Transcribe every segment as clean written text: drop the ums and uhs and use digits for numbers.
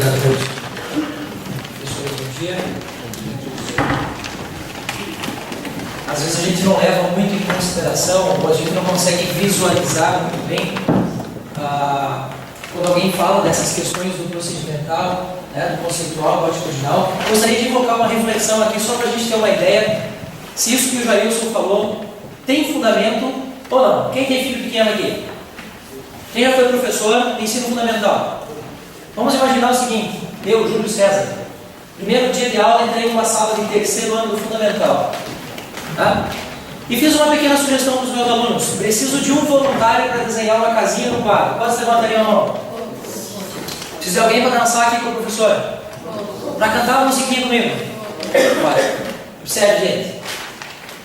Obrigado, professor. Bom dia. Às vezes a gente não leva muito em consideração, ou a gente não consegue visualizar muito bem quando alguém fala dessas questões do procedimental, né, do conceitual, do atitudinal. Gostaria de invocar uma reflexão aqui só para a gente ter uma ideia se isso que o Jailson falou tem fundamento ou não. Quem tem filho pequeno aqui? Quem já foi professor de ensino fundamental? Vamos imaginar o seguinte: eu, Júlio César, primeiro dia de aula, entrei numa sala de terceiro ano do fundamental, tá? E fiz uma pequena sugestão para os meus alunos: preciso de um voluntário para desenhar uma casinha no quadro. Quantos levantariam a mão? Preciso de alguém para dançar aqui com o professor? Para cantar uma musiquinha comigo? Observe, gente.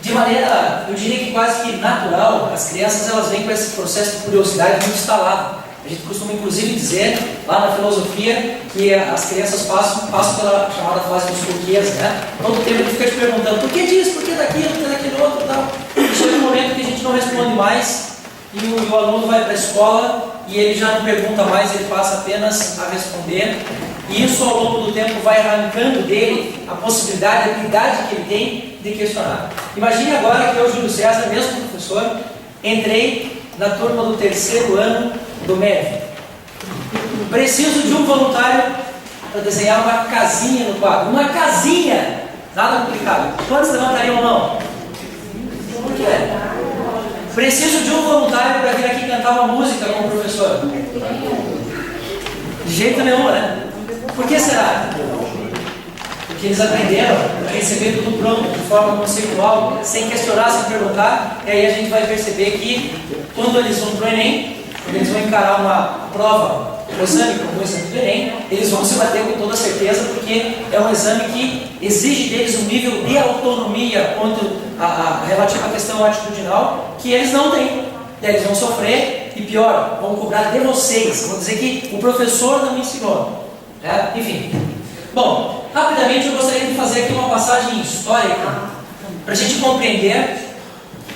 De maneira, eu diria que quase que natural, as crianças elas vêm com esse processo de curiosidade muito instalado. A gente costuma inclusive dizer, lá na filosofia, que as crianças passam pela chamada fase dos porquês, né? Todo tempo ele fica te perguntando, por que disso, por que daquilo, por que daquilo outro e tal. E chega um momento que a gente não responde mais, e o aluno vai para a escola, e ele já não pergunta mais, ele passa apenas a responder. E isso ao longo do tempo vai arrancando dele a possibilidade, a habilidade que ele tem de questionar. Imagine agora que eu, Júlio César, mesmo professor, entrei na turma do terceiro ano do MEV. Preciso de um voluntário para desenhar uma casinha no quadro. Uma casinha! Nada complicado. Quantos levantariam a mão? Por quê? Preciso de um voluntário para vir aqui cantar uma música com o professor. De jeito nenhum, né? Por que será? Porque eles aprenderam a receber tudo pronto, de forma conceitual, sem questionar, sem perguntar. E aí a gente vai perceber que quando eles vão para o Enem, quando eles vão encarar uma prova, um exame como o exame do Enem, eles vão se bater com toda certeza, porque é um exame que exige deles um nível de autonomia quanto relativo à questão atitudinal que eles não têm. E aí eles vão sofrer e pior, vão cobrar de vocês, vão dizer que o professor não me ensinou. Enfim. Bom, rapidamente eu gostaria de fazer aqui uma passagem histórica para a gente compreender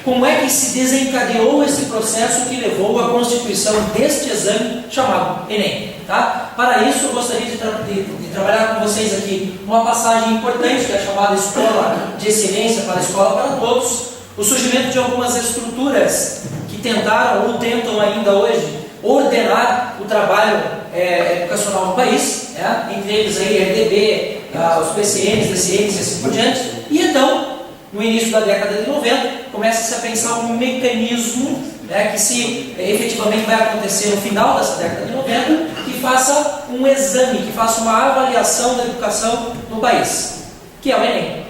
como é que se desencadeou esse processo que levou à constituição deste exame chamado Enem. Tá? Para isso eu gostaria de trabalhar com vocês aqui uma passagem importante que é chamada Escola de Excelência para a Escola para Todos, o surgimento de algumas estruturas que tentaram ou tentam ainda hoje ordenar o trabalho educacional no país, entre eles aí RDB, os PCNs, DCNs e assim por diante. E então, no início da década de 90, começa-se a pensar um mecanismo que se efetivamente vai acontecer no final dessa década de 90, que faça um exame, que faça uma avaliação da educação no país, que é o Enem.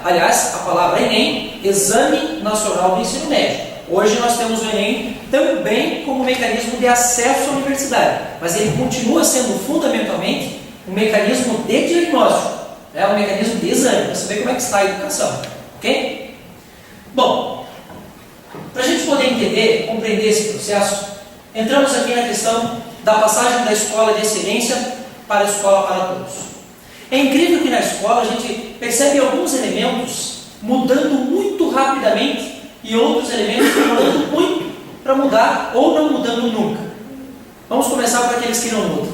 Aliás, a palavra Enem, Exame Nacional do Ensino Médio. Hoje nós temos o Enem também como mecanismo de acesso à universidade, mas ele continua sendo fundamentalmente um mecanismo de diagnóstico, um mecanismo de exame, para saber como é que está a educação. Ok? Bom, para a gente poder entender, compreender esse processo, entramos aqui na questão da passagem da escola de excelência para a escola para todos. É incrível que na escola a gente percebe alguns elementos mudando muito rapidamente e outros elementos demorando muito para mudar ou não mudando nunca. Vamos começar por aqueles que não mudam.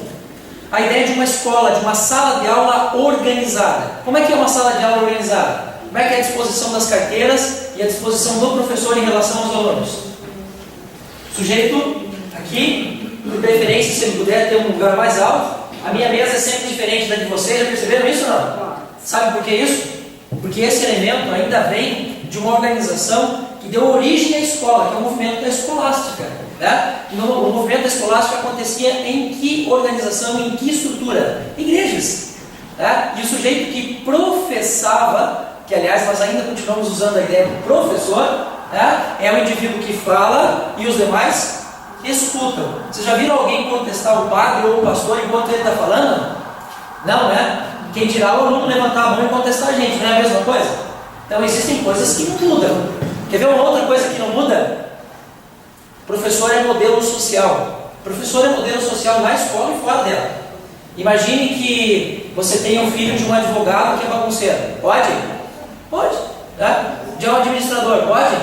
A ideia de uma escola, de uma sala de aula organizada. Como é que é uma sala de aula organizada? Como é que é a disposição das carteiras e a disposição do professor em relação aos alunos? O sujeito aqui, de preferência, se ele puder ter um lugar mais alto. A minha mesa é sempre diferente da de vocês, já perceberam isso ou não? Sabe por que isso? Porque esse elemento ainda vem de uma organização que deu origem à escola, que é o movimento da escolástica. O movimento da escolástica acontecia em que organização, em que estrutura? Igrejas. E o sujeito que professava, que aliás nós ainda continuamos usando a ideia do professor, é o indivíduo que fala e os demais escutam. Vocês já viram alguém contestar o padre ou o pastor enquanto ele está falando? Não, né? Quem dirá o aluno levantar a mão e contestar a gente, não é a mesma coisa? Então existem coisas que não mudam. Quer ver uma outra coisa que não muda? Professor é modelo social. Professor é modelo social na escola e fora dela. Imagine que você tenha um filho de um advogado que é bagunceiro. Pode? Pode. De um administrador, pode?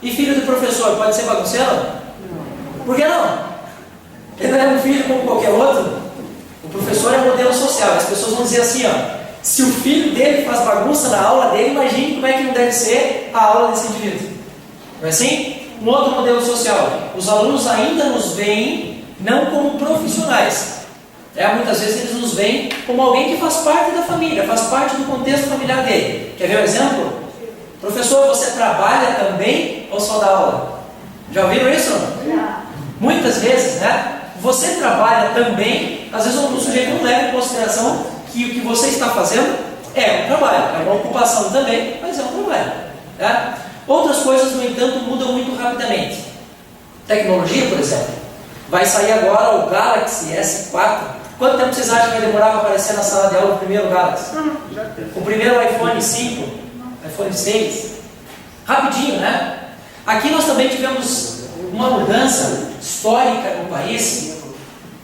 E filho do professor, pode ser bagunceiro? Por que não? Ele não é um filho como qualquer outro. O professor é social. As pessoas vão dizer assim, se o filho dele faz bagunça na aula dele, imagine como é que não deve ser a aula desse indivíduo. Não é assim? Um outro modelo social. Os alunos ainda nos veem não como profissionais. Muitas vezes eles nos veem como alguém que faz parte da família, faz parte do contexto familiar dele. Quer ver um exemplo? Professor, você trabalha também ou só dá aula? Já ouviram isso? Muitas vezes, você trabalha também, às vezes o sujeito não leva em consideração que o que você está fazendo é um trabalho, é uma ocupação também, mas é um trabalho. Outras coisas, no entanto, mudam muito rapidamente. Tecnologia, por exemplo. Vai sair agora o Galaxy S4. Quanto tempo vocês acham que vai demorar para aparecer na sala de aula o primeiro Galaxy? O primeiro iPhone 5, iPhone 6. Rapidinho, Aqui nós também tivemos uma mudança histórica no país.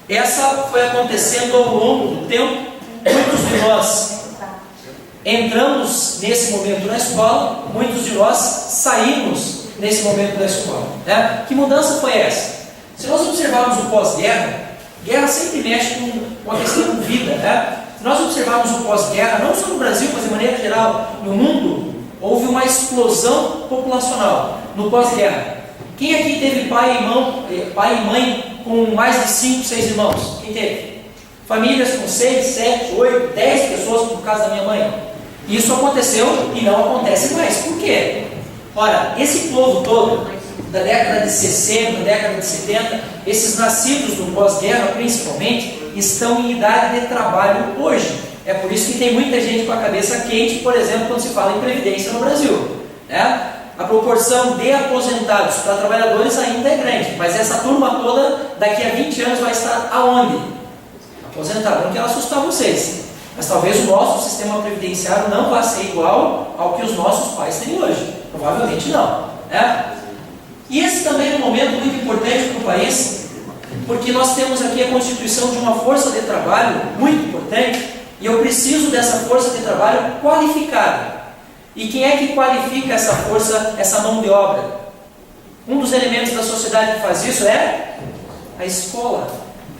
Essa foi acontecendo ao longo do tempo. Muitos de nós entramos nesse momento na escola, muitos de nós saímos nesse momento da escola. Que mudança foi essa? Se nós observarmos o pós-guerra, guerra sempre mexe com a questão de vida. Se nós observarmos o pós-guerra, não só no Brasil, mas de maneira geral, no mundo, houve uma explosão populacional no pós-guerra. Quem aqui teve pai e mãe com mais de 5, 6 irmãos? Quem teve? Famílias com 6, 7, 8, 10 pessoas, por causa da minha mãe. Isso aconteceu e não acontece mais. Por quê? Ora, esse povo todo, da década de 60, da década de 70, esses nascidos do pós-guerra, principalmente, estão em idade de trabalho hoje. É por isso que tem muita gente com a cabeça quente, por exemplo, quando se fala em previdência no Brasil. A proporção de aposentados para trabalhadores ainda é grande, mas essa turma toda, daqui a 20 anos, vai estar aonde? Aposentado. Não quero assustar vocês, mas talvez o nosso sistema previdenciário não vá ser igual ao que os nossos pais têm hoje. Provavelmente não. E esse também é um momento muito importante para o país, porque nós temos aqui a constituição de uma força de trabalho muito importante, e eu preciso dessa força de trabalho qualificada. E quem é que qualifica essa força, essa mão de obra? Um dos elementos da sociedade que faz isso é a escola.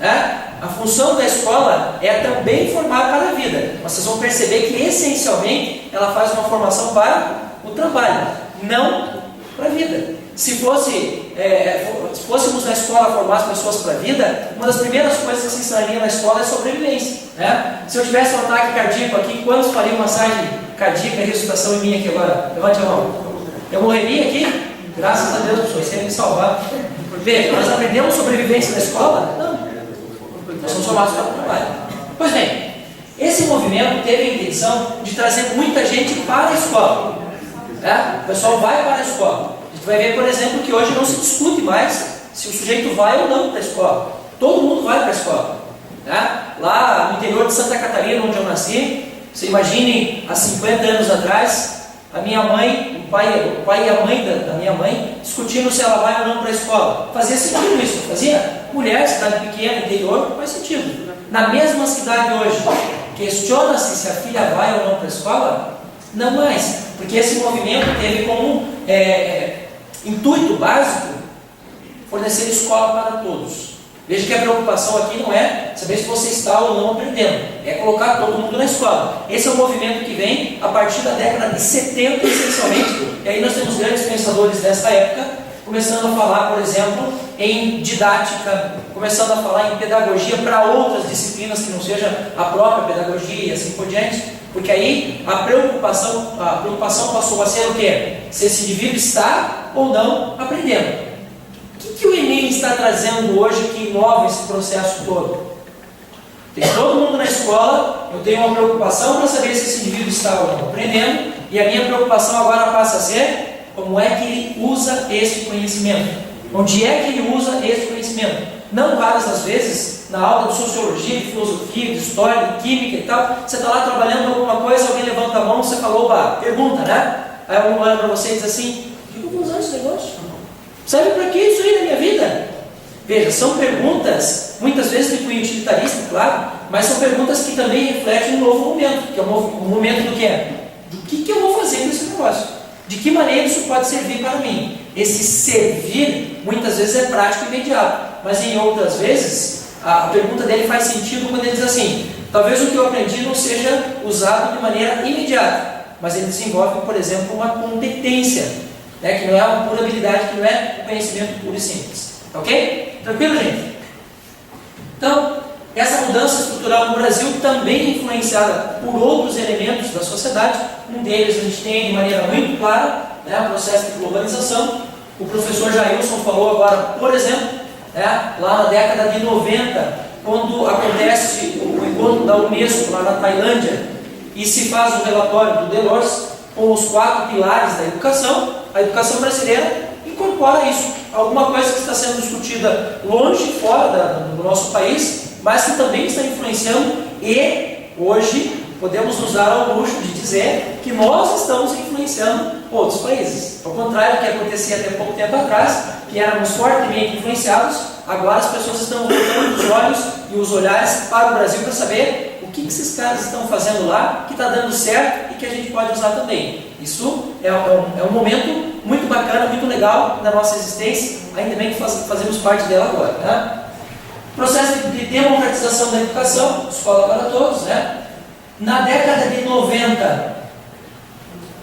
A função da escola é também formar para a vida. Mas vocês vão perceber que essencialmente ela faz uma formação para o trabalho, não para a vida. Se fôssemos na escola formar as pessoas para a vida, uma das primeiras coisas que se ensinaria na escola é sobrevivência. Se eu tivesse um ataque cardíaco aqui, quantos fariam massagem cardíaca e ressuscitação em mim aqui agora? Levante a mão. Eu morreria aqui? Graças a Deus, pessoas, você me salvar. Veja, nós aprendemos sobrevivência na escola? Não. Nós somos formados para o trabalho. Pois bem, esse movimento teve a intenção de trazer muita gente para a escola. O pessoal vai para a escola. A gente vai ver, por exemplo, que hoje não se discute mais se o sujeito vai ou não para a escola. Todo mundo vai para a escola. Lá no interior de Santa Catarina, onde eu nasci, você imagine, há 50 anos atrás, a minha mãe, o pai e a mãe da minha mãe, discutindo se ela vai ou não para a escola. Fazia sentido isso, fazia? Mulher, cidade pequena, interior, faz sentido. Na mesma cidade hoje, questiona-se se a filha vai ou não para a escola? Não mais, porque esse movimento teve como intuito básico fornecer escola para todos. Veja que a preocupação aqui não é saber se você está ou não aprendendo, é colocar todo mundo na escola. Esse é um movimento que vem a partir da década de 70, essencialmente, e aí nós temos grandes pensadores dessa época, começando a falar, por exemplo, em didática, começando a falar em pedagogia para outras disciplinas que não seja a própria pedagogia e assim por diante, porque aí a preocupação passou a ser o quê? Se esse indivíduo está ou não aprendendo. O que o Enem está trazendo hoje que inova esse processo todo? Tem todo mundo na escola, eu tenho uma preocupação para saber se esse indivíduo está ou não aprendendo, e a minha preocupação agora passa a ser como é que ele usa esse conhecimento. Onde é que ele usa esse conhecimento? Não raras as vezes, na aula de sociologia, de filosofia, de história, de química e tal, você está lá trabalhando alguma coisa, alguém levanta a mão, você falou, pergunta, Aí alguém olha para você e diz assim, o que eu vou usar esse negócio? Serve para que isso aí na minha vida? Veja, são perguntas, muitas vezes de cunho utilitarista, claro, mas são perguntas que também refletem um novo momento, que é um momento do quê? Do que eu vou fazer com esse negócio? De que maneira isso pode servir para mim? Esse servir, muitas vezes, é prático e imediato, mas em outras vezes, a pergunta dele faz sentido quando ele diz assim, Talvez o que eu aprendi não seja usado de maneira imediata, mas ele desenvolve, por exemplo, uma competência, né, que não é uma pura habilidade, que não é um conhecimento puro e simples. Ok? Tranquilo, gente? Então, essa mudança estrutural no Brasil também é influenciada por outros elementos da sociedade. Um deles a gente tem de maneira muito clara, né, o processo de globalização. O professor Jailson falou agora, por exemplo, né, lá na década de 90, quando acontece o encontro da Unesco lá na Tailândia e se faz o relatório do Delors com os 4 pilares da educação, a educação brasileira incorpora isso, alguma coisa que está sendo discutida longe, fora do nosso país, mas que também está influenciando, e hoje podemos nos dar ao luxo de dizer que nós estamos influenciando outros países. Ao contrário do que acontecia até pouco tempo atrás, que éramos fortemente influenciados, agora as pessoas estão voltando os olhos e os olhares para o Brasil para saber o que esses caras estão fazendo lá, que está dando certo e que a gente pode usar também. Isso é um momento muito bacana, muito legal na nossa existência, ainda bem que fazemos parte dela agora. Né? Processo de democratização da educação, escola para todos, né? Na década de 90,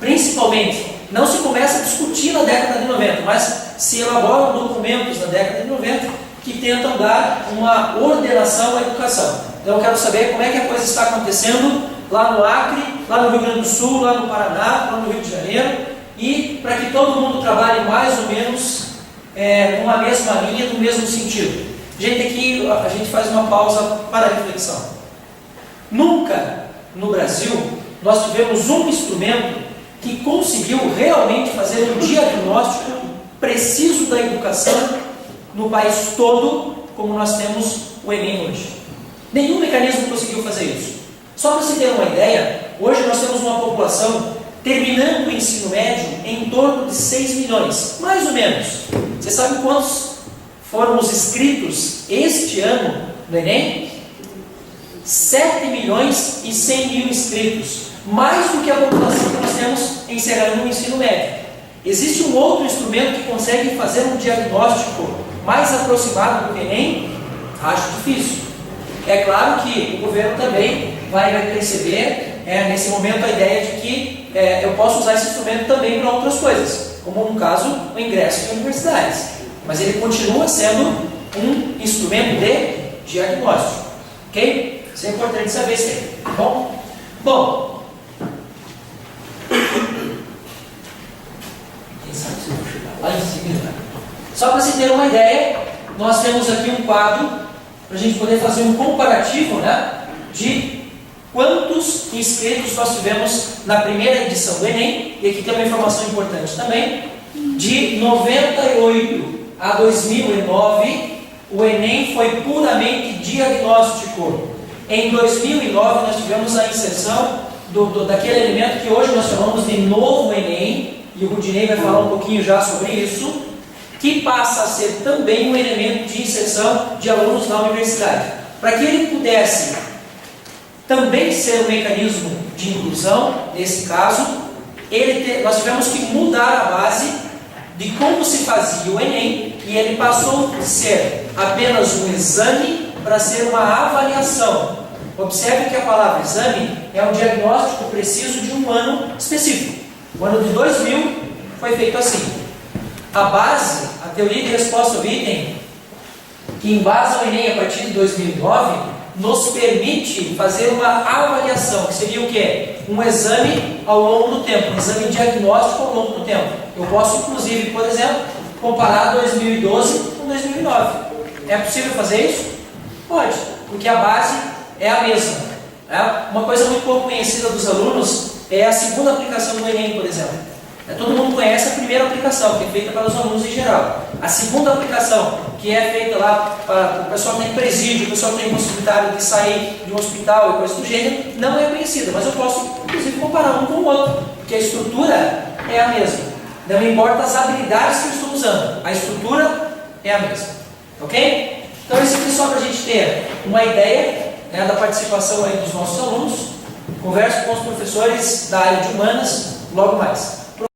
principalmente, não se começa a discutir na década de 90, mas se elaboram documentos na década de 90 que tentam dar uma ordenação à educação. Então eu quero saber como é que a coisa está acontecendo lá no Acre, lá no Rio Grande do Sul, lá no Paraná, lá no Rio de Janeiro, e para que todo mundo trabalhe mais ou menos numa mesma linha, no mesmo sentido. Gente, aqui a gente faz uma pausa para a reflexão. Nunca no Brasil nós tivemos um instrumento que conseguiu realmente fazer um diagnóstico preciso da educação no país todo, como nós temos o Enem hoje. Nenhum mecanismo conseguiu fazer isso. Só para se ter uma ideia, hoje nós temos uma população terminando o ensino médio em torno de 6 milhões, mais ou menos. Você sabe quantos foram os inscritos este ano no Enem? 7 milhões e 100 mil inscritos, mais do que a população que nós temos encerrando o ensino médio. Existe um outro instrumento que consegue fazer um diagnóstico mais aproximado do Enem? Acho difícil. É claro que o governo também vai perceber, nesse momento, a ideia de que eu posso usar esse instrumento também para outras coisas, como no caso o ingresso em universidades. Mas ele continua sendo um instrumento de diagnóstico. Ok? Isso é importante saber isso aí. Tá bom? Bom, quem sabe se eu vou chegar lá em cima. Só para se ter uma ideia, nós temos aqui um quadro para a gente poder fazer um comparativo, né, de quantos inscritos nós tivemos na primeira edição do Enem. E aqui tem uma informação importante também. De 98 a 2009, o Enem foi puramente diagnóstico. Em 2009, nós tivemos a inserção daquele elemento que hoje nós chamamos de novo Enem, e o Rudinei vai falar um pouquinho já sobre isso, que passa a ser também um elemento de inserção de alunos na universidade. Para que ele pudesse também ser um mecanismo de inclusão, nesse caso, nós tivemos que mudar a base de como se fazia o Enem, e ele passou de ser apenas um exame para ser uma avaliação. Observe que a palavra exame é um diagnóstico preciso de um ano específico. O ano de 2000 foi feito assim. A base, a teoria de resposta ao item, que embasa o Enem a partir de 2009, nos permite fazer uma avaliação, que seria o quê? Um exame ao longo do tempo, um exame diagnóstico ao longo do tempo. Eu posso, inclusive, por exemplo, comparar 2012 com 2009. É possível fazer isso? Pode, porque a base é a mesma. Uma coisa muito pouco conhecida dos alunos é a segunda aplicação do Enem, por exemplo. Todo mundo conhece a primeira aplicação, que é feita para os alunos em geral. A segunda aplicação, que é feita lá para o pessoal que tem presídio, o pessoal que tem possibilidade de sair de um hospital e coisa do gênero, não é conhecida, mas eu posso, inclusive, comparar um com o outro, porque a estrutura é a mesma. Não importa as habilidades que eu estou usando, a estrutura é a mesma. Ok? Então, isso aqui é só para a gente ter uma ideia, né, da participação aí dos nossos alunos. Converso com os professores da área de humanas logo mais.